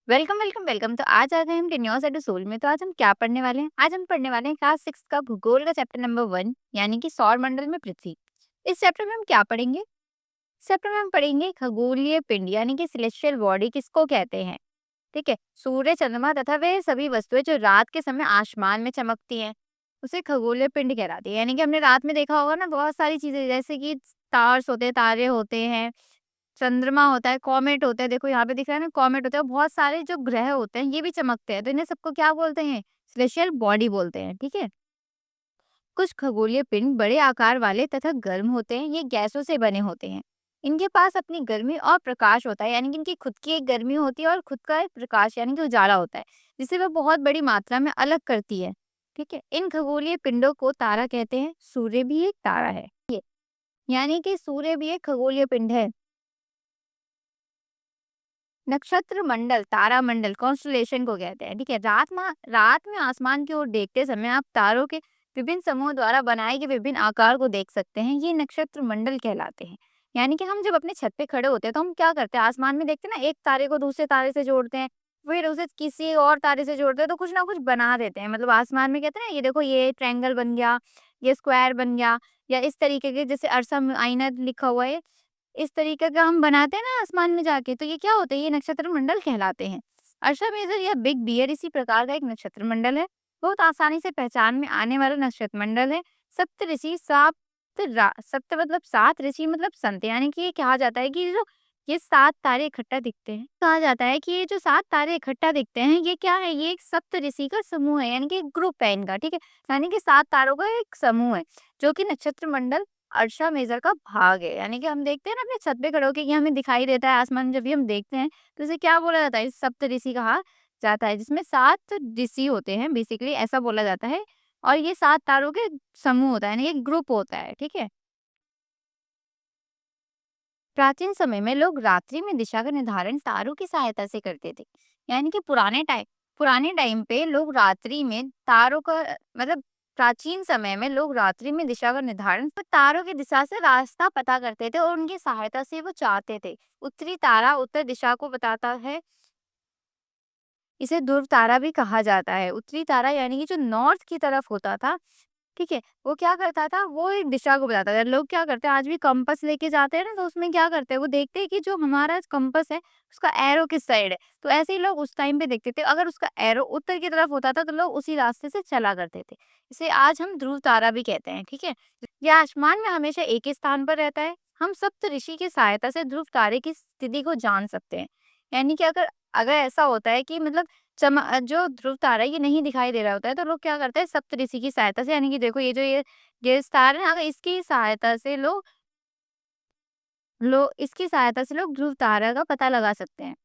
Welcome welcome welcome. तो आज आ गए हम टेन्योस एट सोल में। तो आज हम क्या पढ़ने वाले हैं? आज हम पढ़ने वाले हैं क्लास 6 का भूगोल का चैप्टर नंबर 1 यानी कि सौर मंडल में पृथ्वी। इस चैप्टर में हम क्या पढ़ेंगे? इस चैप्टर में हम पढ़ेंगे खगोलीय पिंड यानी कि सेलेस्टियल बॉडी किसको कहते हैं। ठीक है, सूर्य, चंद्रमा तथा वे सभी वस्तुएं जो रात के समय आसमान में चमकती हैं उसे खगोलीय पिंड कहलाती है। यानी कि हमने रात में देखा होगा ना, बहुत सारी चीजें जैसे कि स्टार्स होते हैं, तारे होते हैं, चंद्रमा होता है, कॉमेट होता है। देखो यहाँ पे दिख रहा है ना, कॉमेट होता है। बहुत सारे जो ग्रह होते हैं ये भी चमकते हैं, तो इन्हें सबको क्या बोलते हैं? स्पेशल बॉडी बोलते हैं। ठीक है, कुछ खगोलीय पिंड बड़े आकार वाले तथा गर्म होते हैं। ये गैसों से बने होते हैं। इनके पास अपनी गर्मी और प्रकाश होता है, यानी कि इनकी खुद की एक गर्मी होती है और खुद का एक प्रकाश यानी कि उजाला होता है, जिसे वह बहुत बड़ी मात्रा में अलग करती है। ठीक है, इन खगोलीय पिंडों को तारा कहते हैं। सूर्य भी एक तारा है, यानी कि सूर्य भी एक खगोलीय पिंड है। नक्षत्र मंडल, तारा मंडल, कॉन्स्टलेशन को कहते हैं। ठीक है, रात में आसमान की ओर देखते समय आप तारों के विभिन्न समूहों द्वारा बनाए गए विभिन्न आकार को देख सकते हैं। ये नक्षत्र मंडल कहलाते हैं। यानी कि हम जब अपने छत पे खड़े होते हैं तो हम क्या करते हैं, आसमान में देखते हैं ना, एक तारे को दूसरे तारे से जोड़ते हैं, फिर उसे किसी और तारे से जोड़ते हैं, तो कुछ ना कुछ बना देते हैं। मतलब आसमान में कहते हैं ना, ये देखो ये ट्रायंगल बन गया, ये स्क्वायर बन गया, या इस तरीके के, जैसे अरसा आइना लिखा हुआ है, इस तरीके का हम बनाते हैं ना आसमान में जाके, तो ये क्या होता है? ये नक्षत्र मंडल कहलाते हैं। अर्शा मेजर या बिग बियर इसी प्रकार का एक नक्षत्र मंडल है। बहुत आसानी से पहचान में आने वाला नक्षत्र मंडल है। सप्त मतलब सात ऋषि मतलब संत, यानी कि ये कहा जाता है कि ये सात तारे इकट्ठा दिखते हैं, कहा जाता है कि ये जो सात तारे इकट्ठा दिखते हैं ये क्या है? ये एक सप्त ऋषि का समूह है, यानी कि एक ग्रुप है इनका। ठीक है, यानी कि सात तारों का एक समूह है जो कि नक्षत्र मंडल अर्शा मेजर का भाग है। यानी कि हम देखते हैं ना अपने छत पे खड़े होके, कि हमें दिखाई देता है आसमान, जब भी हम देखते हैं तो इसे क्या बोला जाता है? इस सप्तऋषि कहा जाता है, जिसमें सात ऋषि होते हैं, बेसिकली ऐसा बोला जाता है। और ये सात तारों के समूह होता है, यानी एक ग्रुप होता है। ठीक है, प्राचीन समय में लोग रात्रि में दिशा का निर्धारण तारों की सहायता से करते थे। यानी कि पुराने टाइम पे लोग रात्रि में तारों का मतलब प्राचीन समय में लोग रात्रि में दिशा का निर्धारण तो तारों की दिशा से रास्ता पता करते थे और उनकी सहायता से वो चाहते थे। उत्तरी तारा उत्तर दिशा को बताता है, इसे ध्रुव तारा भी कहा जाता है। उत्तरी तारा यानी कि जो नॉर्थ की तरफ होता था, ठीक है, वो क्या करता था? वो एक दिशा को बताता था। लोग क्या करते हैं, आज भी कंपास लेके जाते हैं ना, तो उसमें क्या करते हैं, वो देखते हैं कि जो हमारा कंपास है उसका एरो किस साइड है। तो ऐसे ही लोग उस टाइम पे देखते थे, अगर उसका एरो उत्तर की तरफ होता था तो लोग उसी रास्ते से चला करते थे। इसे आज हम ध्रुव तारा भी कहते हैं। ठीक है, यह आसमान में हमेशा एक ही स्थान पर रहता है। हम सप्त ऋषि की सहायता से ध्रुव तारे की स्थिति को जान सकते हैं। यानी कि अगर अगर ऐसा होता है कि मतलब जो ध्रुव तारा है ये नहीं दिखाई दे रहा होता है, तो लोग क्या करते हैं, सप्तऋषि की सहायता से, यानी कि देखो ये स्टार है ना, अगर इसकी सहायता से लोग ध्रुव तारा का पता लगा सकते हैं।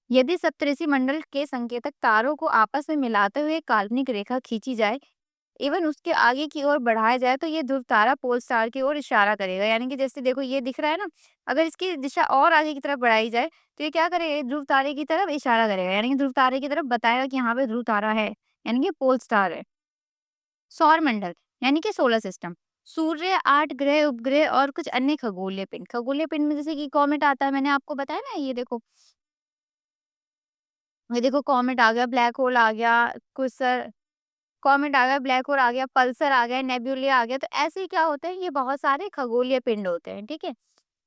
यदि सप्तऋषि मंडल के संकेतक तारों को आपस में मिलाते हुए एक काल्पनिक रेखा खींची जाए एवं उसके आगे की ओर बढ़ाया जाए, तो ये ध्रुव तारा पोल स्टार की ओर इशारा करेगा। यानी कि जैसे देखो ये दिख रहा है ना, अगर इसकी दिशा और आगे की तरफ बढ़ाई जाए तो ये क्या करेगा? ये ध्रुव तारे की तरफ इशारा करेगा, यानी कि ध्रुव तारे की तरफ बताएगा कि यहाँ पे ध्रुव तारा है, यानी कि पोल स्टार है। सौर मंडल यानी कि सोलर सिस्टम, सूर्य, 8 ग्रह, उपग्रह और कुछ अन्य खगोलीय पिंड में जैसे कि कॉमेट आता है, मैंने आपको बताया ना, ये देखो कॉमेट आ गया, ब्लैक होल आ गया, कुछ कॉमेट आ गया, ब्लैक होल आ गया, पल्सर आ गया, नेब्यूला आ गया। तो ऐसे ही क्या होते हैं, ये बहुत सारे खगोलीय पिंड होते हैं। ठीक है,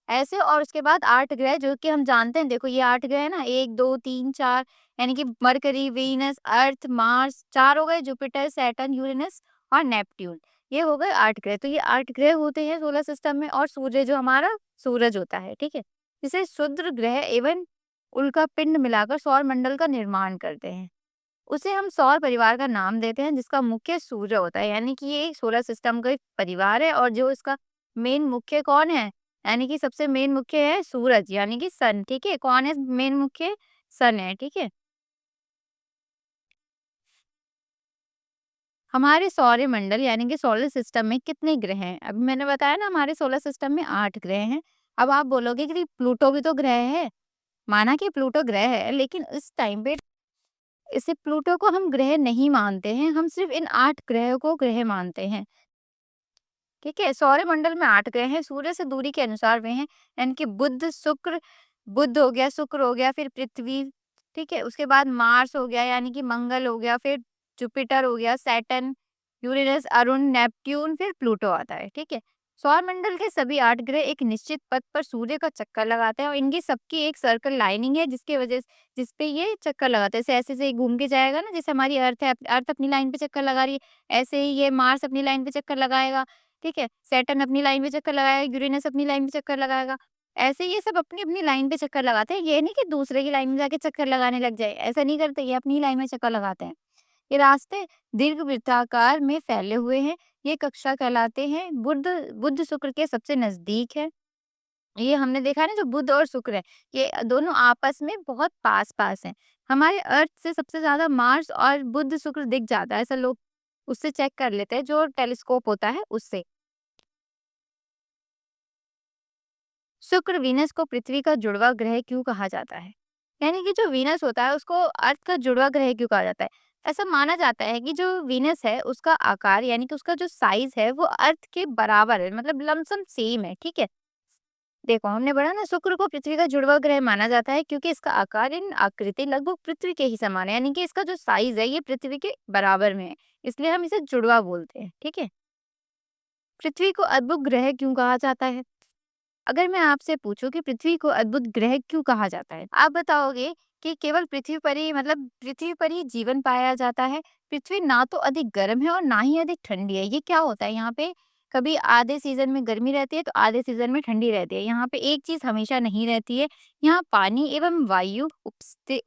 ऐसे। और उसके बाद 8 ग्रह जो कि हम जानते हैं, देखो ये 8 ग्रह है ना, 1 2 3 4, यानी कि मरकरी, वीनस, अर्थ, मार्स, 4 हो गए, जुपिटर, सैटर्न, यूरेनस और नेपट्यून। ये हो गए 8 ग्रह। तो ये 8 ग्रह होते हैं सोलर सिस्टम में, और सूर्य जो हमारा सूरज होता है। ठीक है, जिसे क्षुद्र ग्रह एवं उल्का पिंड मिलाकर सौर मंडल का निर्माण करते हैं। उसे हम सौर परिवार का नाम देते हैं, जिसका मुख्य सूर्य होता है। यानी कि ये एक सोलर सिस्टम का एक परिवार है, और जो इसका मेन मुख्य कौन है? यानी कि सबसे मेन मुख्य है सूरज, यानी कि सन। ठीक है, कौन है मेन मुख्य? सन है। ठीक है, हमारे सौर मंडल यानी कि सोलर सिस्टम में कितने ग्रह हैं? अभी मैंने बताया ना, हमारे सोलर सिस्टम में 8 ग्रह हैं। अब आप बोलोगे कि प्लूटो भी तो ग्रह है। माना कि प्लूटो ग्रह है, लेकिन इस टाइम पे इसे प्लूटो को हम ग्रह नहीं मानते हैं, हम सिर्फ इन 8 ग्रहों को ग्रह मानते हैं। ठीक है, सौरमंडल में 8 ग्रह हैं, सूर्य से दूरी के अनुसार वे हैं, यानी कि बुध हो गया, शुक्र हो गया, फिर पृथ्वी, ठीक है? उसके बाद मार्स हो गया यानी कि मंगल हो गया, फिर जुपिटर हो गया, सैटर्न, यूरेनस, अरुण, नेपट्यून, फिर प्लूटो आता है, ठीक है? सौरमंडल के सभी 8 ग्रह एक निश्चित पथ पर सूर्य का चक्कर लगाते हैं और इनकी सबकी एक सर्कल लाइनिंग है जिसकी वजह से जिस पे ये चक्कर लगाते हैं। ऐसे ऐसे घूम के जाएगा ना, जैसे हमारी अर्थ है, अर्थ अपनी लाइन पे चक्कर लगा रही है, ऐसे ही ये मार्स अपनी लाइन पे चक्कर लगाएगा, ठीक है? सैटर्न अपनी लाइन पे चक्कर लगाएगा, यूरेनस अपनी लाइन पे चक्कर लगाएगा। ऐसे ये सब अपनी-अपनी लाइन पे चक्कर लगाते हैं, ये नहीं कि दूसरे की लाइन में जाके चक्कर लगाने लग जाए, ऐसा नहीं करते, ये अपनी लाइन में चक्कर लगाते हैं। ये रास्ते दीर्घवृत्ताकार में फैले हुए हैं, ये कक्षा कहलाते हैं। बुध शुक्र के सबसे नज़दीक है। ये हमने देखा है ना, जो बुध और शुक्र है, ये दोनों आपस में बहुत पास-पास हैं। हमारे अर्थ से सबसे ज़्यादा मार्स और बुध शुक्र दिख जाता है, ऐसा लोग उससे चेक कर लेते हैं, जो टेलीस्कोप होता है उससे। शुक्र वीनस को पृथ्वी का जुड़वा ग्रह क्यों कहा जाता है? यानी कि जो वीनस होता है उसको अर्थ का जुड़वा ग्रह क्यों कहा जाता है? ऐसा माना जाता है कि जो वीनस है उसका आकार यानी कि उसका जो साइज है वो अर्थ के बराबर है, मतलब लमसम सेम है, ठीक है? देखो हमने पढ़ा ना, शुक्र को पृथ्वी का जुड़वा ग्रह माना जाता है क्योंकि इसका आकार इन आकृति लगभग पृथ्वी के ही समान है, यानी कि इसका जो साइज है ये पृथ्वी के बराबर में है, इसलिए हम इसे जुड़वा बोलते हैं, ठीक है? पृथ्वी को अद्भुत ग्रह क्यों कहा जाता है? अगर मैं आपसे पूछूं कि पृथ्वी को अद्भुत ग्रह क्यों कहा जाता है, आप बताओगे कि केवल पृथ्वी पर ही, मतलब पृथ्वी पर ही जीवन पाया जाता है। पृथ्वी ना तो अधिक गर्म है और ना ही अधिक ठंडी है। ये क्या होता है यहाँ पे, कभी आधे सीजन में गर्मी रहती है तो आधे सीजन में ठंडी रहती है। यहाँ पे एक चीज हमेशा नहीं रहती है। यहाँ पानी एवं वायु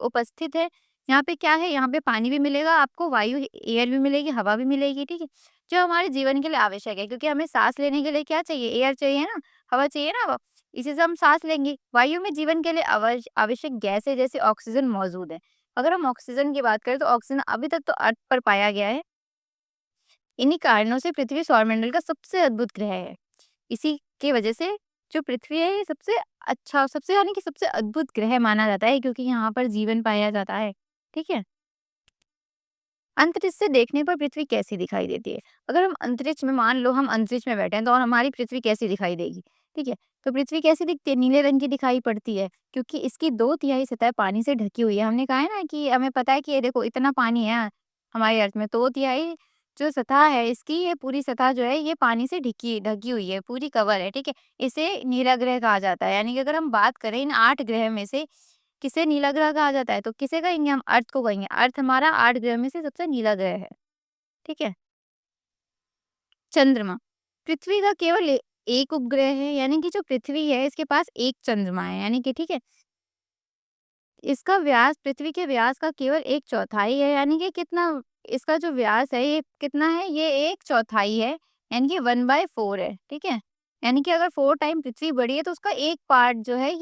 उपस्थित है। यहाँ पे क्या है, यहाँ पे पानी भी मिलेगा आपको, वायु एयर भी मिलेगी, हवा भी मिलेगी, ठीक है, जो हमारे जीवन के लिए आवश्यक है, क्योंकि हमें सांस लेने के लिए क्या चाहिए, एयर चाहिए ना, हवा चाहिए ना, हवा, इसी से हम सांस लेंगे। वायु में जीवन के लिए आवश्यक गैसें जैसे ऑक्सीजन मौजूद है। अगर हम ऑक्सीजन की बात करें तो ऑक्सीजन अभी तक तो अर्थ पर पाया गया है। इन्हीं कारणों से पृथ्वी सौरमंडल का सबसे अद्भुत ग्रह है। इसी की वजह से जो पृथ्वी है ये सबसे अच्छा, सबसे यानी कि सबसे अद्भुत ग्रह माना जाता है, क्योंकि यहाँ पर जीवन पाया जाता है, ठीक है? अंतरिक्ष से देखने पर पृथ्वी कैसी दिखाई देती है? अगर हम अंतरिक्ष में, मान लो हम अंतरिक्ष में बैठे हैं, तो और हमारी पृथ्वी कैसी दिखाई देगी? ठीक है? तो पृथ्वी कैसी दिखती है? नीले रंग की दिखाई पड़ती है, क्योंकि इसकी 2/3 सतह पानी से ढकी हुई है। हमने कहा है ना कि हमें पता है कि ये देखो इतना पानी है हमारी अर्थ में, 2/3 जो सतह है इसकी, ये पूरी सतह जो है ये पानी से ढकी ढकी हुई है, पूरी कवर है, ठीक है? इसे नीला ग्रह कहा जाता है। यानी कि अगर हम बात करें इन 8 ग्रह में से किसे नीला ग्रह कहा जाता है, तो किसे कहेंगे हम? अर्थ को कहेंगे। अर्थ हमारा 8 ग्रह में से सबसे नीला ग्रह है, ठीक है? चंद्रमा, पृथ्वी का केवल एक उपग्रह है, यानी कि जो पृथ्वी है इसके पास एक चंद्रमा है, यानी कि ठीक है, इसका व्यास पृथ्वी के व्यास का केवल 1/4 है, यानी कि कितना, इसका जो व्यास है ये कितना है, ये 1/4 है, यानी कि 1/4 है, ठीक है? यानी कि अगर 4 टाइम पृथ्वी बड़ी है तो उसका एक पार्ट जो है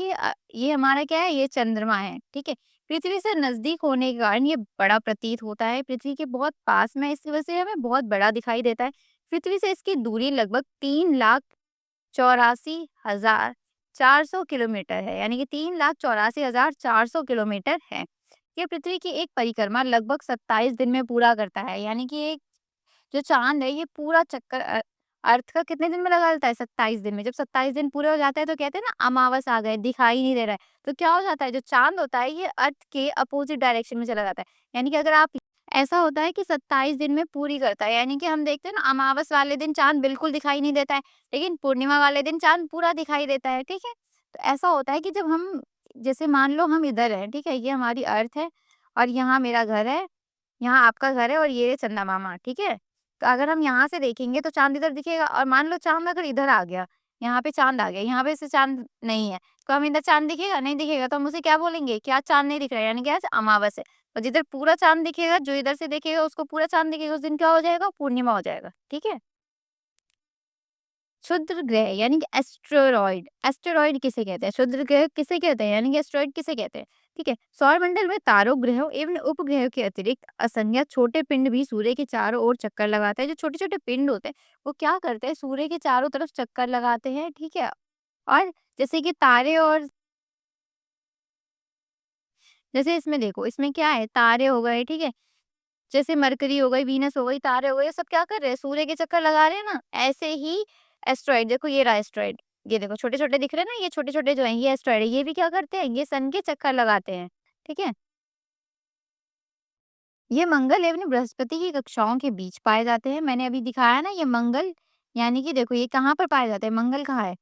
ये हमारा क्या है, ये चंद्रमा है, ठीक है? पृथ्वी से नजदीक होने के कारण ये बड़ा प्रतीत होता है, पृथ्वी के बहुत पास में, इस वजह से हमें बहुत बड़ा दिखाई देता है। पृथ्वी से इसकी दूरी लगभग 3,84,400 किलोमीटर है, यानी कि 3,84,400 किलोमीटर है। ये पृथ्वी की एक परिक्रमा लगभग 27 दिन में पूरा करता है, यानी कि एक जो चाँद है ये पूरा चक्कर अर्थ का कितने दिन में लगा लेता है? 27 दिन में। जब 27 दिन पूरे हो जाते हैं तो कहते हैं ना, अमावस आ गए, दिखाई नहीं दे रहा है। तो क्या हो जाता है, जो चाँद होता है ये अर्थ के अपोज़िट डायरेक्शन में चला जाता है। यानी कि अगर आप, ऐसा होता है कि 27 दिन में पूरी करता है, यानी कि हम देखते हैं ना, अमावस वाले दिन चाँद बिल्कुल दिखाई नहीं देता है, लेकिन पूर्णिमा वाले दिन चाँद पूरा दिखाई देता है, ठीक है? तो ऐसा होता है कि जब हम, जैसे मान लो हम इधर हैं, ठीक है? ये हमारी अर्थ है और यहाँ मेरा घर है, यहाँ आपका घर है और ये है चंदा मामा, ठीक है? तो अगर हम यहाँ से देखेंगे तो चाँद इधर दिखेगा, और मान लो चाँद अगर इधर आ गया, यहाँ पे चाँद आ गया, यहाँ पे से चाँद नहीं है, तो हम इधर चाँद दिखेगा? नहीं दिखेगा, तो हम उसे क्या बोलेंगे कि आज चाँद नहीं दिख रहा है, यानी कि आज अमावस है। और जिधर पूरा चाँद दिखेगा, जो इधर से देखेगा उसको पूरा चाँद दिखेगा, उस दिन क्या हो जाएगा? पूर्णिमा हो जाएगा, ठीक है? क्षुद्र ग्रह यानी कि एस्टेरॉइड, एस्टेरॉइड किसे कहते हैं? क्षुद्र ग्रह किसे कहते हैं? यानी कि एस्टेरॉइड किसे कहते हैं? ठीक है, सौरमंडल में तारों, ग्रहों एवं उपग्रहों के अतिरिक्त असंख्य छोटे पिंड भी सूर्य के चारों ओर चक्कर लगाते हैं। जो छोटे छोटे पिंड होते हैं वो क्या करते हैं, सूर्य के चारों तरफ चक्कर लगाते हैं, ठीक है? और जैसे कि तारे, और जैसे इसमें देखो, इसमें क्या है, तारे हो गए, ठीक है, जैसे मरकरी हो गई, वीनस हो गई, तारे हो गए, ये सब क्या कर रहे हैं, सूर्य के चक्कर लगा रहे हैं ना। ऐसे ही एस्ट्रॉइड, देखो ये रहा एस्ट्रॉइड, ये देखो छोटे-छोटे दिख रहे हैं ना, ये छोटे-छोटे जो हैं ये एस्ट्रॉइड है, ये भी क्या करते हैं, ये सन के चक्कर लगाते हैं, ठीक है? ये मंगल एवं बृहस्पति की कक्षाओं के बीच पाए जाते हैं। मैंने अभी दिखाया ना ये मंगल, यानी कि देखो ये कहाँ पर पाए जाते हैं, मंगल कहाँ है?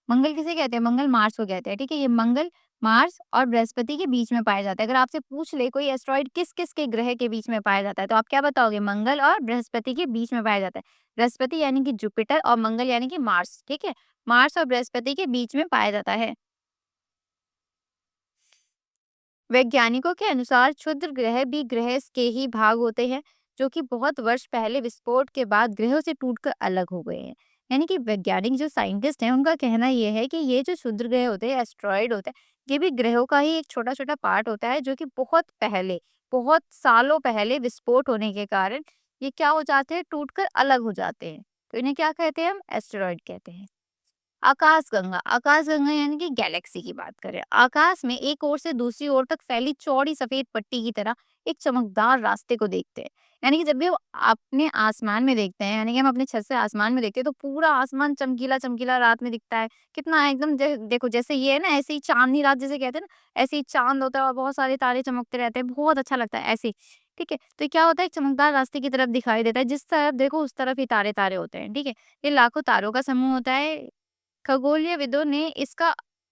मंगल किसे कहते हैं? मंगल मार्स को कहते हैं, ठीक है? ये मंगल, मार्स और बृहस्पति के बीच में पाया जाता है। अगर आपसे पूछ ले कोई एस्टेरॉइड किस-किस के ग्रह के बीच में पाया जाता है, तो आप क्या बताओगे? मंगल और बृहस्पति के बीच में पाया जाता है। बृहस्पति यानी कि जुपिटर और मंगल यानी कि मार्स, ठीक है? मार्स और बृहस्पति के बीच में पाया जाता है। वैज्ञानिकों के अनुसार क्षुद्र ग्रह भी ग्रह के ही भाग होते हैं, जो कि बहुत वर्ष पहले विस्फोट के बाद ग्रहों से टूटकर अलग हो गए हैं। यानी कि वैज्ञानिक जो साइंटिस्ट हैं उनका कहना यह है कि ये जो क्षुद्र ग्रह होते हैं, एस्ट्रॉइड होते हैं, ये भी ग्रहों का ही एक छोटा छोटा पार्ट होता है, जो कि बहुत पहले, बहुत सालों पहले विस्फोट होने के कारण ये क्या हो जाते हैं, टूटकर अलग हो जाते हैं। तो इन्हें क्या कहते हैं? हम एस्टेरॉइड कहते हैं। आकाशगंगा, आकाशगंगा यानी कि गैलेक्सी की बात करें। आकाश में एक ओर से दूसरी ओर तक फैली चौड़ी सफेद पट्टी की तरह एक चमकदार रास्ते को देखते हैं। यानी कि जब भी हम अपने आसमान में देखते हैं, यानी कि हम अपने छत से आसमान में देखते हैं, तो पूरा आसमान चमकीला-चमकीला रात में दिखता है। कितना एकदम देखो जैसे ये है ना, ऐसे ही चाँदनी रात जिसे कहते हैं ना, ऐसे ही चाँद होता है और बहुत सारे तारे चमकते रहते हैं, बहुत अच्छा लगता है ऐसे ही। ठीक है? तो ये क्या होता है, एक चमकदार रास्ते की तरफ दिखाई देता है, जिस तरफ देखो उस तरफ ही तारे-तारे होते हैं। ठीक है? ये लाखों तारों का समूह होता है। खगोलीयविदों ने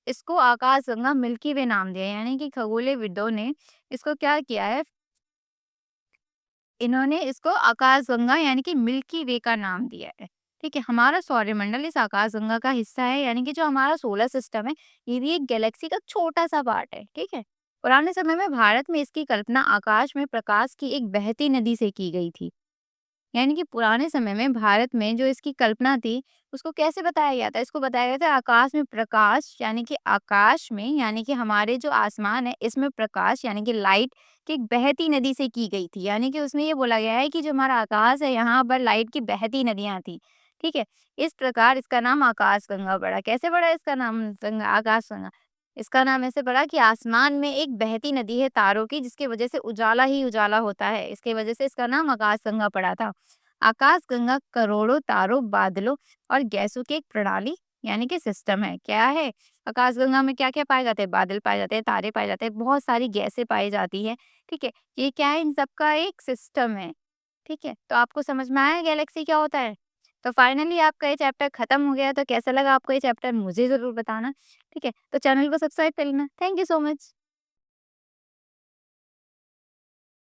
इसको आकाशगंगा मिल्की वे नाम दिया है। यानी कि खगोलीयविदों ने इसको क्या किया है, इन्होंने इसको आकाशगंगा यानी कि मिल्की वे का नाम दिया है। ठीक है? हमारा सौरमंडल इस आकाशगंगा का हिस्सा है, यानी कि जो हमारा सोलर सिस्टम है, ये भी एक गैलेक्सी का छोटा-सा पार्ट है। ठीक है? पुराने समय में भारत में इसकी कल्पना आकाश में प्रकाश की एक बहती नदी से की गई थी। यानी कि पुराने समय में भारत में जो इसकी कल्पना थी, उसको कैसे बताया गया था? इसको बताया गया था आकाश में प्रकाश, यानी कि आकाश में, यानी कि हमारे जो आसमान है, इसमें प्रकाश यानी कि लाइट की एक बहती नदी से की गई थी। यानी कि उसमें ये बोला गया है कि जो हमारा आकाश है, यहाँ पर लाइट की बहती नदियाँ थी। ठीक है? इस प्रकार इसका नाम आकाशगंगा पड़ा। कैसे पड़ा इसका नाम गंगा आकाशगंगा? इसका नाम ऐसे पड़ा कि आसमान में एक बहती नदी है तारों की, जिसकी वजह से उजाला ही उजाला होता है। इसकी वजह से इसका नाम आकाशगंगा पड़ा था। आकाशगंगा करोड़ों तारों, बादलों और गैसों की एक प्रणाली यानी कि सिस्टम है। क्या है? आकाशगंगा में क्या-क्या पाए जाते हैं? बादल पाए जाते हैं, तारे पाए जाते हैं, बहुत सारी गैसें पाई जाती हैं। ठीक है? ये क्या है? इन सब का एक सिस्टम है। ठीक है? तो आपको समझ में आया गैलेक्सी क्या होता है? तो फाइनली आपका ये चैप्टर खत्म हो गया। तो कैसा लगा आपको ये चैप्टर? मुझे ज़रूर बताना। ठीक है? तो चैनल को सब्सक्राइब कर लेना। Thank you so much.